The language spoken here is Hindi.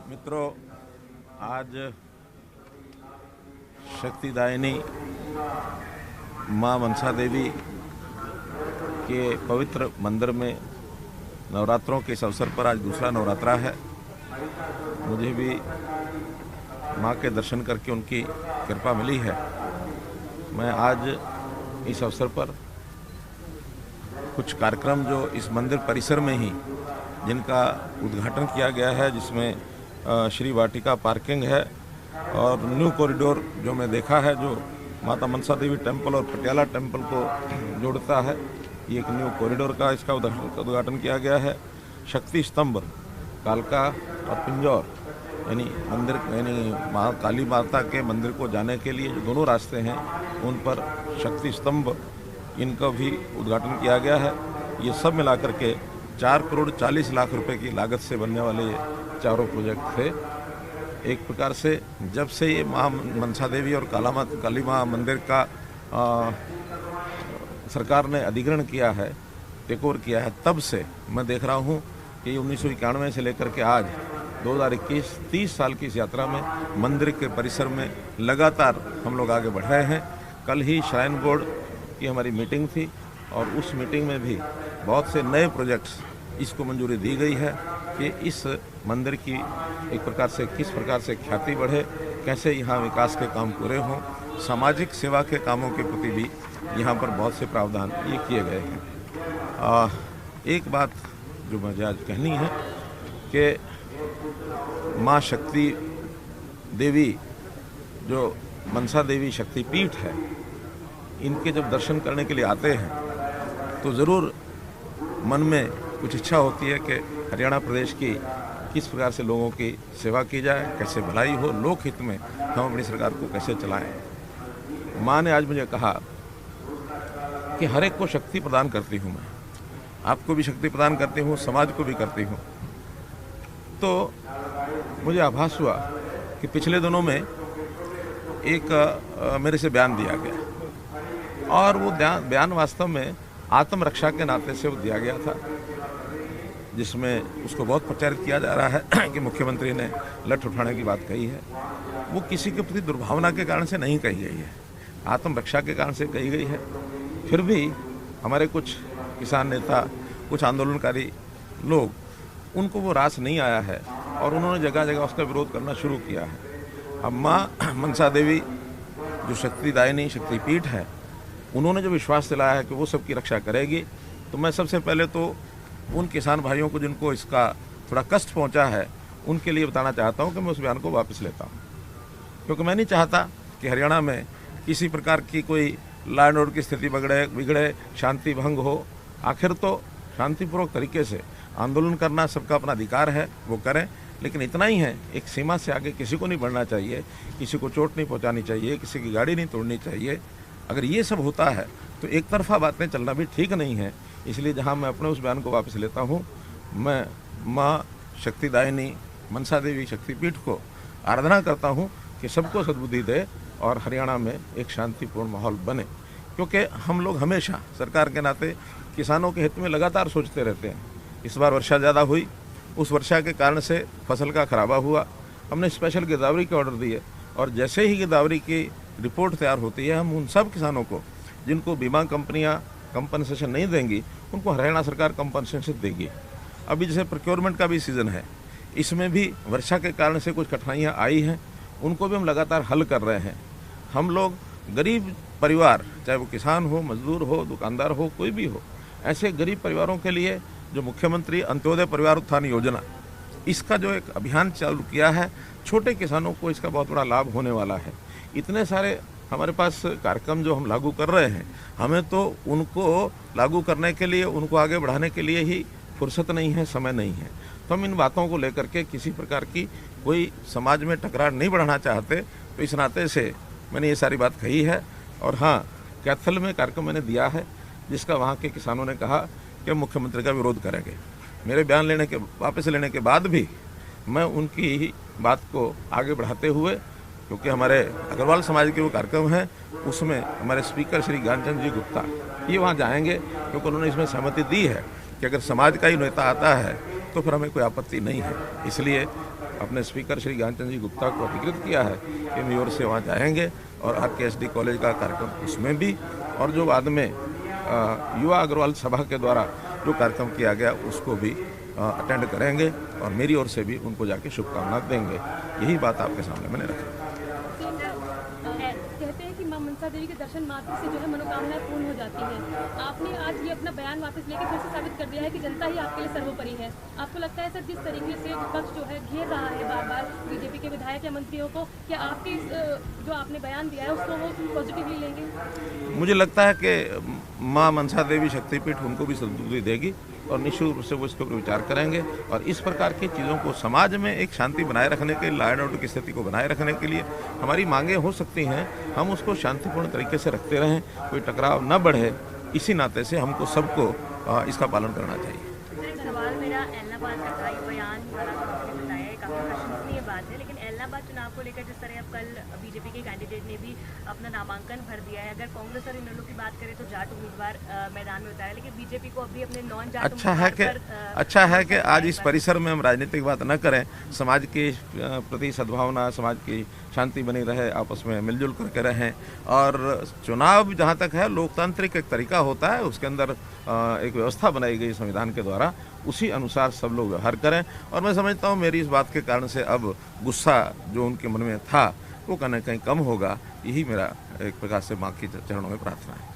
मित्रों, आज शक्तिदायिनी माँ मनसा देवी के पवित्र मंदिर में नवरात्रों के इस अवसर पर आज दूसरा नवरात्रा है। मुझे भी माँ के दर्शन करके उनकी कृपा मिली है। मैं आज इस अवसर पर कुछ कार्यक्रम जो इस मंदिर परिसर में ही जिनका उद्घाटन किया गया है, जिसमें श्री वाटिका पार्किंग है और न्यू कॉरिडोर जो मैं देखा है, जो माता मनसा देवी टेम्पल और पटियाला टेम्पल को जोड़ता है, ये एक न्यू कॉरिडोर का इसका उद्घाटन किया गया है। शक्ति स्तंभ कालका और पिंजौर यानी माँ काली माता के मंदिर को जाने के लिए जो दोनों रास्ते हैं उन पर शक्ति स्तंभ इनका भी उद्घाटन किया गया है। ये सब मिलाकर के 4,40,00,000 रुपए की लागत से बनने वाले ये चारों प्रोजेक्ट थे। एक प्रकार से जब से ये माँ मनसा देवी और काली माँ मंदिर का सरकार ने अधिग्रहण किया है, टेकओवर किया है, तब से मैं देख रहा हूँ कि 1991 से लेकर के आज 2021 30 साल की इस यात्रा में मंदिर के परिसर में लगातार हम लोग आगे बढ़ रहे हैं। कल ही श्राइन बोर्ड की हमारी मीटिंग थी और उस मीटिंग में भी बहुत से नए प्रोजेक्ट्स इसको मंजूरी दी गई है कि इस मंदिर की एक प्रकार से किस प्रकार से ख्याति बढ़े, कैसे यहाँ विकास के काम पूरे हों, सामाजिक सेवा के कामों के प्रति भी यहाँ पर बहुत से प्रावधान ये किए गए हैं। एक बात जो मुझे आज कहनी है कि माँ शक्ति देवी जो मनसा देवी शक्तिपीठ है, इनके जब दर्शन करने के लिए आते हैं तो ज़रूर मन में कुछ इच्छा होती है कि हरियाणा प्रदेश की किस प्रकार से लोगों की सेवा की जाए, कैसे भलाई हो, लोक हित में हम अपनी सरकार को कैसे चलाएं। माँ ने आज मुझे कहा कि हर एक को शक्ति प्रदान करती हूँ, मैं आपको भी शक्ति प्रदान करती हूँ, समाज को भी करती हूँ। तो मुझे आभास हुआ कि पिछले दिनों में एक मेरे से बयान दिया गया और वो बयान वास्तव में आत्मरक्षा के नाते से वो दिया गया था, जिसमें उसको बहुत प्रचारित किया जा रहा है कि मुख्यमंत्री ने लठ उठाने की बात कही है। वो किसी के प्रति दुर्भावना के कारण से नहीं कही गई है, आत्मरक्षा के कारण से कही गई है। फिर भी हमारे कुछ किसान नेता, कुछ आंदोलनकारी लोग, उनको वो रास नहीं आया है और उन्होंने जगह जगह उसका विरोध करना शुरू किया है। अब माँ मनसा देवी जो शक्तिदायिनी शक्तिपीठ है, उन्होंने जो विश्वास दिलाया है कि वो सबकी रक्षा करेगी, तो मैं सबसे पहले तो उन किसान भाइयों को जिनको इसका थोड़ा कष्ट पहुंचा है, उनके लिए बताना चाहता हूं कि मैं उस बयान को वापस लेता हूं, क्योंकि मैं नहीं चाहता कि हरियाणा में किसी प्रकार की कोई लॉ एंड ऑर्डर की स्थिति बिगड़े, शांति भंग हो। आखिर तो शांतिपूर्वक तरीके से आंदोलन करना सबका अपना अधिकार है, वो करें, लेकिन इतना ही है, एक सीमा से आगे किसी को नहीं बढ़ना चाहिए, किसी को चोट नहीं पहुँचानी चाहिए, किसी की गाड़ी नहीं तोड़नी चाहिए। अगर ये सब होता है तो एक तरफा बातें चलना भी ठीक नहीं है। इसलिए जहां मैं अपने उस बयान को वापस लेता हूं, मैं माँ शक्तिदायिनी मनसा देवी शक्तिपीठ को आराधना करता हूं कि सबको सद्बुद्धि दे और हरियाणा में एक शांतिपूर्ण माहौल बने, क्योंकि हम लोग हमेशा सरकार के नाते किसानों के हित में लगातार सोचते रहते हैं। इस बार वर्षा ज़्यादा हुई, उस वर्षा के कारण से फसल का खराबा हुआ, हमने स्पेशल गिरदावरी के ऑर्डर दिए और जैसे ही गिरदावरी की रिपोर्ट तैयार होती है, हम उन सब किसानों को जिनको बीमा कंपनियां कंपनसेशन नहीं देंगी, उनको हरियाणा सरकार कंपनसेशन देगी। अभी जैसे प्रोक्योरमेंट का भी सीज़न है, इसमें भी वर्षा के कारण से कुछ कठिनाइयां आई हैं, उनको भी हम लगातार हल कर रहे हैं। हम लोग गरीब परिवार, चाहे वो किसान हो, मजदूर हो, दुकानदार हो, कोई भी हो, ऐसे गरीब परिवारों के लिए जो मुख्यमंत्री अंत्योदय परिवार उत्थान योजना, इसका जो एक अभियान चालू किया है, छोटे किसानों को इसका बहुत बड़ा लाभ होने वाला है। इतने सारे हमारे पास कार्यक्रम जो हम लागू कर रहे हैं, हमें तो उनको लागू करने के लिए, उनको आगे बढ़ाने के लिए ही फुर्सत नहीं है, समय नहीं है। तो हम इन बातों को लेकर के किसी प्रकार की कोई समाज में टकरार नहीं बढ़ाना चाहते, तो इस नाते से मैंने ये सारी बात कही है। और हाँ, कैथल में कार्यक्रम मैंने दिया है, जिसका वहाँ के किसानों ने कहा कि मुख्यमंत्री का विरोध करेंगे। मेरे बयान वापस लेने के बाद भी मैं उनकी ही बात को आगे बढ़ाते हुए, क्योंकि हमारे अग्रवाल समाज के वो कार्यक्रम हैं, उसमें हमारे स्पीकर श्री ज्ञानचंद जी गुप्ता ये वहाँ जाएंगे, क्योंकि उन्होंने इसमें सहमति दी है कि अगर समाज का ही नेता आता है तो फिर हमें कोई आपत्ति नहीं है। इसलिए अपने स्पीकर श्री ज्ञानचंद जी गुप्ता को अधिकृत किया है कि मेयर से वहाँ जाएंगे और RKSD कॉलेज का कार्यक्रम उसमें भी, और जो बाद में युवा अग्रवाल सभा के द्वारा जो कार्यक्रम किया गया उसको भी अटेंड करेंगे और मेरी ओर से भी उनको जाके शुभकामना देंगे। यही बात आपके सामने मैंने रखी। कहते हैं कि मां मनसा देवी के दर्शन मात्र से जो है मनोकामनाएं पूर्ण हो जाती हैं। आपने आज ये अपना बयान वापस लेकर फिर से साबित कर दिया है कि जनता ही आपके लिए सर्वोपरि है। आपको लगता है सर जिस तरीके से विपक्ष जो है घेर रहा है बार बार बीजेपी के विधायक या मंत्रियों को, क्या आपके जो आपने बयान दिया है उसको वो पॉजिटिवली लेंगे? मुझे लगता है कि माँ मनसा देवी शक्तिपीठ उनको भी सद्बुद्धि देगी और निश्चित रूप से वो इसके ऊपर विचार करेंगे और इस प्रकार की चीज़ों को समाज में एक शांति बनाए रखने के लिए, लॉ एंड ऑर्डर की स्थिति को बनाए रखने के लिए हमारी मांगें हो सकती हैं, हम उसको शांतिपूर्ण तरीके से रखते रहें, कोई टकराव न बढ़े, इसी नाते से हमको सबको इसका पालन करना चाहिए। सवाल मेरा एलनाबाद का था, ये बयान आपने बताया काफ़ी प्रशंसनीय बात है, लेकिन एलनाबाद चुनाव को लेकर जिस तरह अब कल बीजेपी के कैंडिडेट ने भी अपना नामांकन भर दिया है, अगर कांग्रेस और इनेलो की बात करें तो जाट उम्मीदवार मैदान में उतारा, लेकिन बीजेपी को अभी अपने नॉन जाट अच्छा है कि आज इस परिसर में हम राजनीतिक बात न करें, समाज के प्रति सद्भावना, समाज की शांति बनी रहे, आपस में मिलजुल करके रहें, और चुनाव जहाँ तक है लोकतांत्रिक एक तरीका होता है, उसके अंदर एक व्यवस्था बनाई गई संविधान के द्वारा, उसी अनुसार सब लोग व्यवहार करें। और मैं समझता हूँ मेरी इस बात के कारण से अब गुस्सा जो उनके मन में था वो कहीं ना कहीं कम होगा, यही मेरा एक प्रकार से माँ के चरणों में प्रार्थना है।